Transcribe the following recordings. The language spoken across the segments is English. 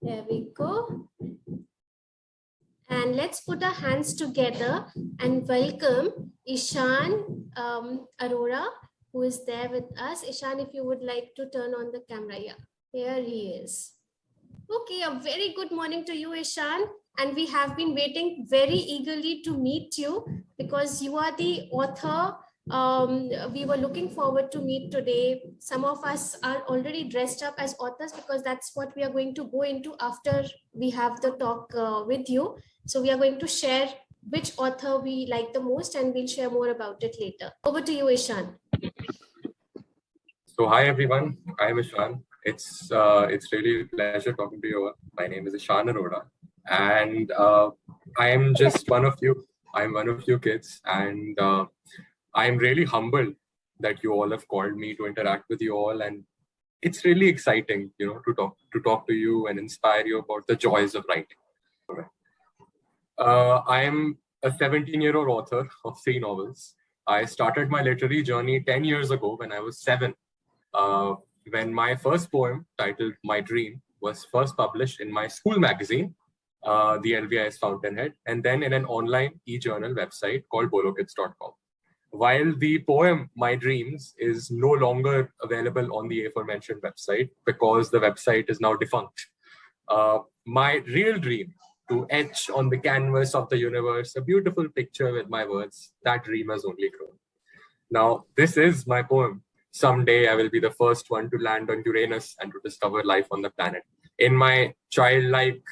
There we go. And let's put our hands together and welcome Ishaan Arora, who is there with us. Ishaan, if you would like to turn on the camera. Yeah, here he is. Okay, a very good morning to you, Ishaan. And we have been waiting very eagerly to meet you because you are the author. We were looking forward to meet today. Some of us are already dressed up as authors because that's what we are going to go into after we have the talk with you. So we are going to share which author we like the most, and we'll share more about it later. Over to you, Ishaan. So hi everyone, I am Ishaan. It's really a pleasure talking to you. My name is Ishaan Arora, and I am just one of you. I'm one of you kids, and I'm really humbled that you all have called me to interact with you all, and it's really exciting, to talk to you and inspire you about the joys of writing. I am a 17-year-old author of 3 novels. I started my literary journey 10 years ago when I was 7. When my first poem, titled My Dream, was first published in my school magazine, the LVIS Fountainhead, and then in an online e-journal website called bolokids.com. While the poem My Dreams is no longer available on the aforementioned website because the website is now defunct, my real dream, to etch on the canvas of the universe a beautiful picture with my words, that dream has only grown. Now, this is my poem. Someday I will be the first one to land on Uranus and to discover life on the planet. In my childlike,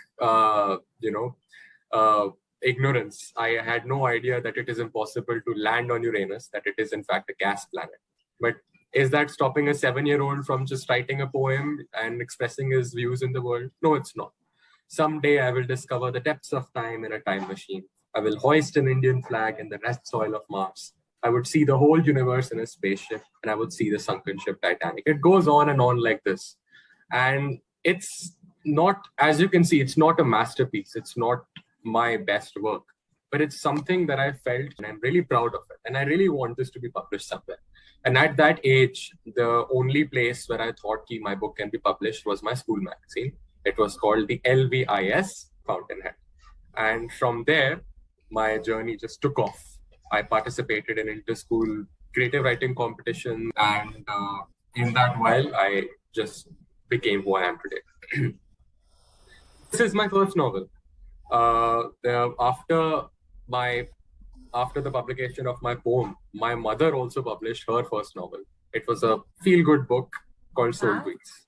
ignorance, I had no idea that it is impossible to land on Uranus, that it is in fact a gas planet. But is that stopping a 7-year-old from just writing a poem and expressing his views in the world? No, it's not. Someday I will discover the depths of time in a time machine. I will hoist an Indian flag in the red soil of Mars. I would see the whole universe in a spaceship, and I would see the sunken ship Titanic. It goes on and on like this. And it's not, as you can see, it's not a masterpiece. It's not my best work, but it's something that I felt, and I'm really proud of it. And I really want this to be published somewhere. And at that age, the only place where I thought my book can be published was my school magazine. It was called the LVIS Fountainhead. And from there, my journey just took off. I participated in inter-school creative writing competition, and in that while, I just became who I am today. This is my first novel. After the publication of my poem, my mother also published her first novel. It was a feel-good book called Soul Tweets.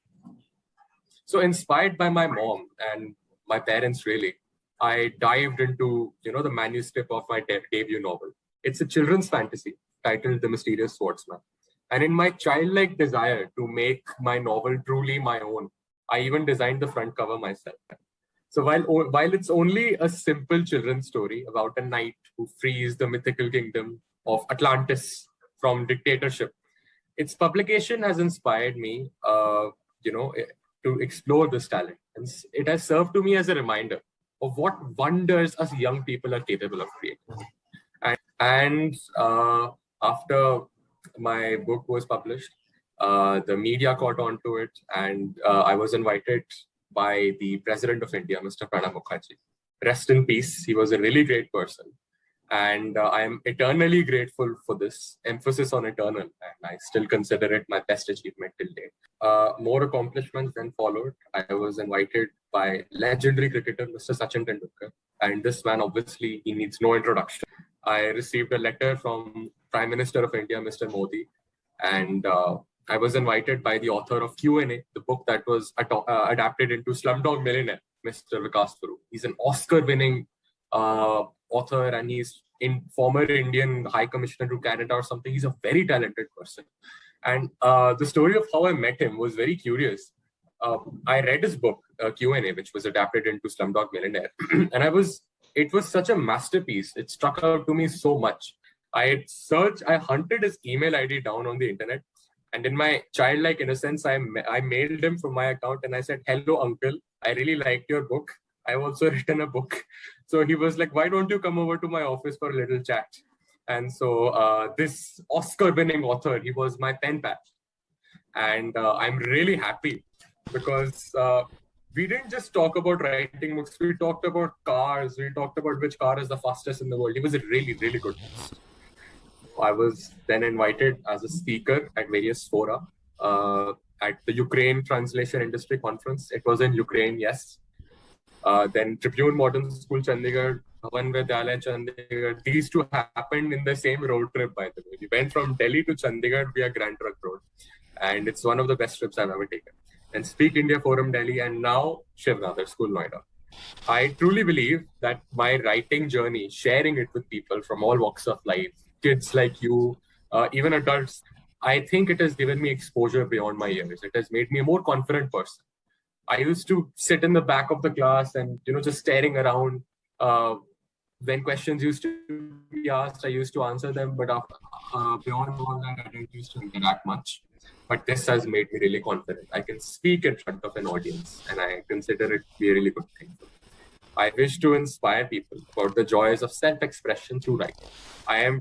So inspired by my mom and my parents, really, I dived into the manuscript of my debut novel. It's a children's fantasy titled The Mysterious Swordsman. And in my childlike desire to make my novel truly my own, I even designed the front cover myself. So while it's only a simple children's story about a knight who frees the mythical kingdom of Atlantis from dictatorship, its publication has inspired me, to explore this talent. And it has served to me as a reminder of what wonders us young people are capable of creating. And after my book was published, the media caught on to it, and I was invited by the President of India, Mr. Pranab Mukherjee. Rest in peace. He was a really great person. And I am eternally grateful for this emphasis on eternal, and I still consider it my best achievement till date. More accomplishments then followed. I was invited by legendary cricketer Mr. Sachin Tendulkar, and this man, obviously, he needs no introduction. I received a letter from Prime Minister of India, Mr. Modi, and I was invited by the author of Q&A, the book that was adapted into Slumdog Millionaire, Mr. Vikas Guru. He's an Oscar-winning author, and he's former Indian High Commissioner to Canada or something. He's a very talented person. And the story of how I met him was very curious. I read his book, Q&A, which was adapted into Slumdog Millionaire. And it was such a masterpiece. It struck out to me so much. I hunted his email ID down on the internet. And in my childlike innocence, I mailed him from my account and I said, "Hello, uncle. I really liked your book. I've also written a book." So he was like, "Why don't you come over to my office for a little chat?" And so this Oscar-winning author, he was my pen pal. And I'm really happy because we didn't just talk about writing books. We talked about cars. We talked about which car is the fastest in the world. He was a really, really good host. I was then invited as a speaker at various fora at the Ukraine Translation Industry Conference. It was in Ukraine, yes. Then Tribune Modern School Chandigarh, Bhavan Vidyalaya Chandigarh. These two happened in the same road trip, by the way. We went from Delhi to Chandigarh via Grand Trunk Road. And it's one of the best trips I've ever taken. And Speak India Forum Delhi, and now Shiv Nadar School Noida. I truly believe that my writing journey, sharing it with people from all walks of life, kids like you, even adults, I think it has given me exposure beyond my years. It has made me a more confident person. I used to sit in the back of the class and, just staring around. When questions used to be asked, I used to answer them. But beyond all that, I didn't used to interact much. But this has made me really confident. I can speak in front of an audience, and I consider it to be a really good thing. I wish to inspire people about the joys of self-expression through writing. I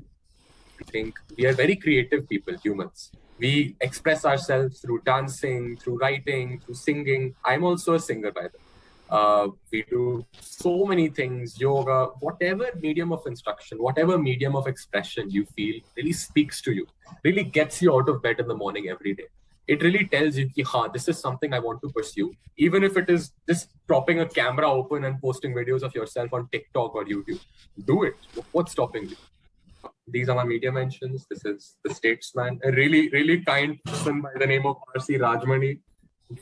think we are very creative people, humans. We express ourselves through dancing, through writing, through singing. I'm also a singer, by the way. We do so many things, yoga, whatever medium of instruction, whatever medium of expression you feel really speaks to you, really gets you out of bed in the morning every day. It really tells you, this is something I want to pursue. Even if it is just propping a camera open and posting videos of yourself on TikTok or YouTube, do it. What's stopping you? These are my media mentions. This is The Statesman, a really, really kind person by the name of R.C. Rajmani.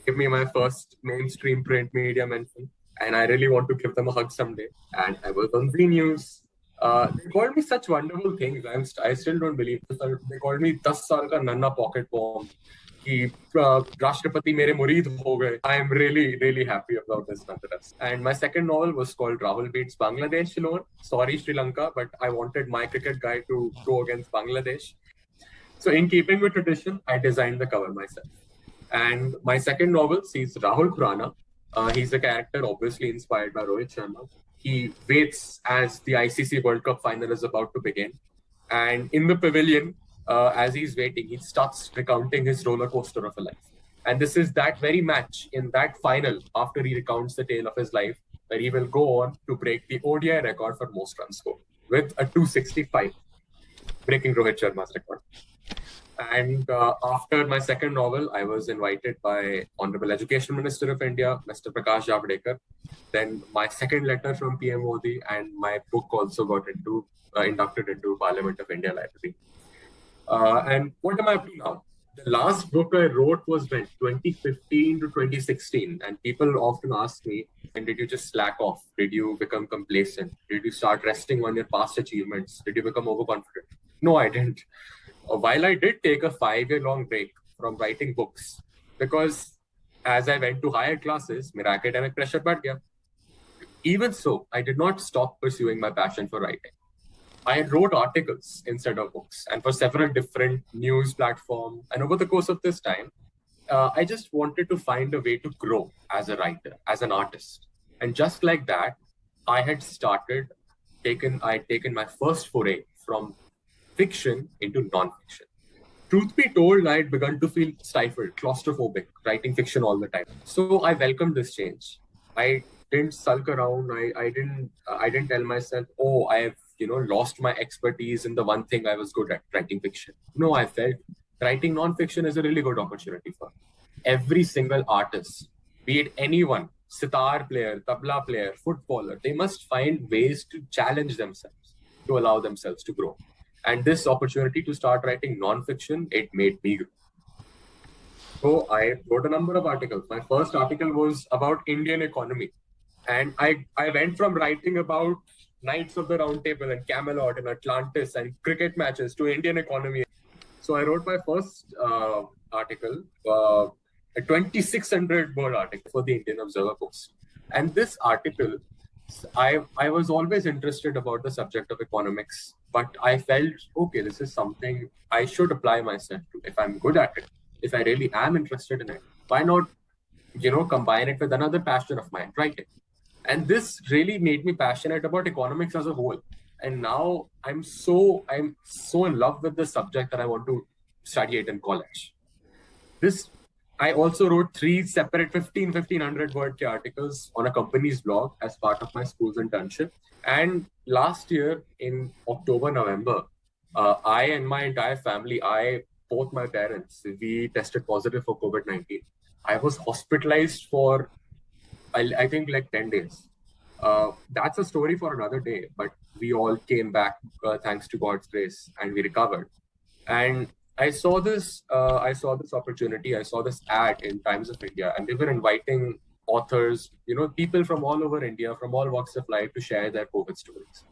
Gave me my first mainstream print media mention, and I really want to give them a hug someday. And I was on Z News. They called me such wonderful things. I still don't believe this. They called me 10 saal ka nanna pocket bomb. Ki Rashtrapati mere murid ho gaye. I am really, really happy about this nonetheless. And my second novel was called Rahul Beats Bangladesh Alone. Sorry, Sri Lanka, but I wanted my cricket guy to go against Bangladesh. So in keeping with tradition, I designed the cover myself. And my second novel sees Rahul Prana. He's a character obviously inspired by Rohit Sharma. He waits as the ICC World Cup final is about to begin. And in the pavilion, as he's waiting, he starts recounting his roller coaster of a life. And this is that very match in that final after he recounts the tale of his life, where he will go on to break the ODI record for most runs scored with a 265, breaking Rohit Sharma's record. And after my second novel, I was invited by Honorable Education Minister of India, Mr. Prakash Javadekar. Then my second letter from PM Modi, and my book also got inducted into Parliament of India Library. And what am I up to now? The last book I wrote was when 2015 to 2016, and people often ask me, and did you just slack off? Did you become complacent? Did you start resting on your past achievements? Did you become overconfident? No, I didn't. While I did take a 5-year-long break from writing books, because as I went to higher classes, my academic pressure बढ़ गया. Even so, I did not stop pursuing my passion for writing. I wrote articles instead of books, and for several different news platforms. And over the course of this time, I just wanted to find a way to grow as a writer, as an artist. And just like that, I had taken my first foray from fiction into non-fiction. Truth be told, I had begun to feel stifled, claustrophobic, writing fiction all the time. So I welcomed this change. I didn't sulk around. I didn't tell myself, oh, I have lost my expertise in the one thing I was good at, writing fiction. No, I felt writing non-fiction is a really good opportunity for every single artist, be it anyone, sitar player, tabla player, footballer. They must find ways to challenge themselves, to allow themselves to grow. And this opportunity to start writing non-fiction, it made me grow. So I wrote a number of articles. My first article was about Indian economy. And I went from writing about Knights of the Round Table and Camelot and Atlantis and cricket matches to Indian economy. So I wrote my first article, a 2,600-word article for the Indian Observer Post. And this article, I was always interested about the subject of economics, but I felt, okay, this is something I should apply myself to. If I'm good at it, if I really am interested in it, why not, combine it with another passion of mine, writing? And this really made me passionate about economics as a whole. And now I'm so in love with the subject that I want to study it in college. This I also wrote 3 separate 1500 word articles on a company's blog as part of my school's internship. And last year in October, November, I and my entire family, both my parents, we tested positive for COVID-19. I was hospitalized for, I think, like 10 days. That's a story for another day, but we all came back thanks to God's grace, and we recovered. And I saw this opportunity. I saw this ad in Times of India, and they were inviting authors, people from all over India, from all walks of life, to share their COVID stories.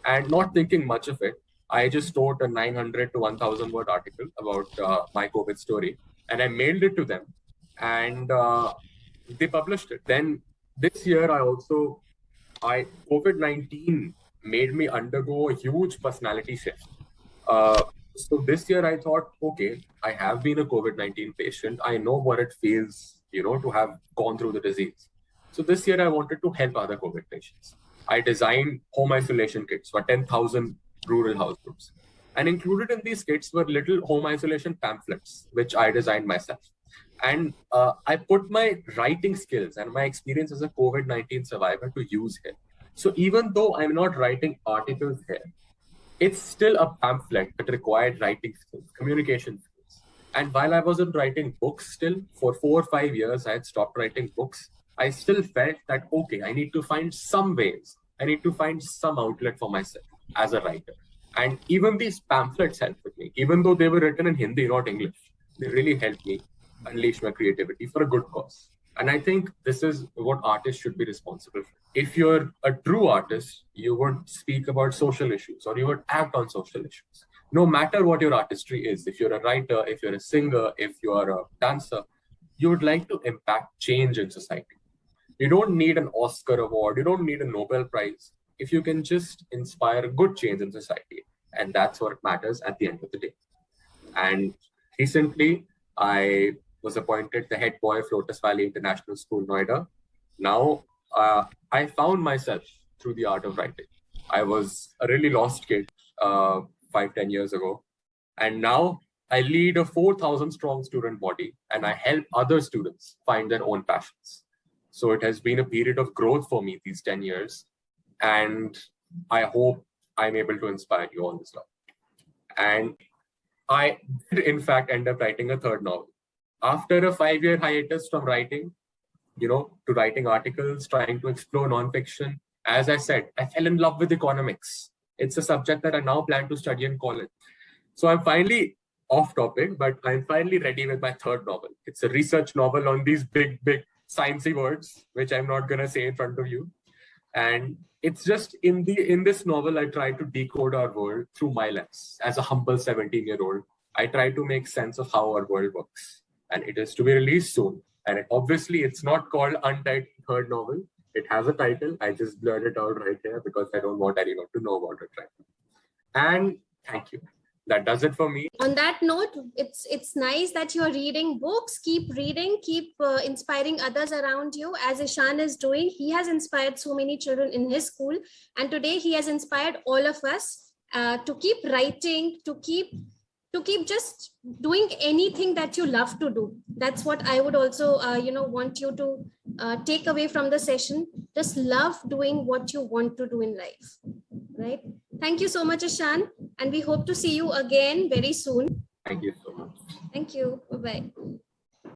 And not thinking much of it, I just wrote a 900 to 1,000 word article about my COVID story, and I mailed it to them, and they published it. Then this year, COVID-19 made me undergo a huge personality shift. So this year I thought, okay, I have been a COVID-19 patient. I know what it feels, to have gone through the disease. So this year I wanted to help other COVID patients. I designed home isolation kits for 10,000 rural households. And included in these kits were little home isolation pamphlets, which I designed myself. And I put my writing skills and my experience as a COVID-19 survivor to use here. So even though I'm not writing articles here, it's still a pamphlet that required writing skills, communication skills. And while I wasn't writing books still, for 4 or 5 years, I had stopped writing books. I still felt that, okay, I need to find some ways. I need to find some outlet for myself as a writer. And even these pamphlets helped with me, even though they were written in Hindi, not English. They really helped me unleash my creativity for a good cause. And I think this is what artists should be responsible for. If you're a true artist, you would speak about social issues, or you would act on social issues. No matter what your artistry is, if you're a writer, if you're a singer, if you're a dancer, you would like to impact change in society. You don't need an Oscar award. You don't need a Nobel Prize. If you can just inspire a good change in society. And that's what matters at the end of the day. And recently, I was appointed the head boy of Lotus Valley International School Noida. Now, I found myself through the art of writing. I was a really lost kid 5-10 years ago. And now I lead a 4,000 strong student body, and I help other students find their own passions. So it has been a period of growth for me these 10 years. And I hope I'm able to inspire you all as well. And I did, in fact, end up writing a third novel. After a 5-year hiatus from writing, to writing articles, trying to explore nonfiction, as I said, I fell in love with economics. It's a subject that I now plan to study in college. So I'm finally off topic, but I'm finally ready with my third novel. It's a research novel on these big, big sciencey words, which I'm not going to say in front of you. And it's just in this novel, I try to decode our world through my lens. As a humble 17-year-old, I try to make sense of how our world works. And it is to be released soon. And obviously, it's not called Untitled Third Novel. It has a title. I just blurred it out right here because I don't want anyone to know about it right now. And thank you. That does it for me. On that note, it's nice that you're reading books. Keep reading, keep inspiring others around you, as Ishaan is doing. He has inspired so many children in his school, and today he has inspired all of us to keep writing, to keep just doing anything that you love to do. That's what I would also want you to take away from the session. Just love doing what you want to do in life, right? Thank you so much, Ishaan, and we hope to see you again very soon. Thank you so much. Thank you. Bye-bye.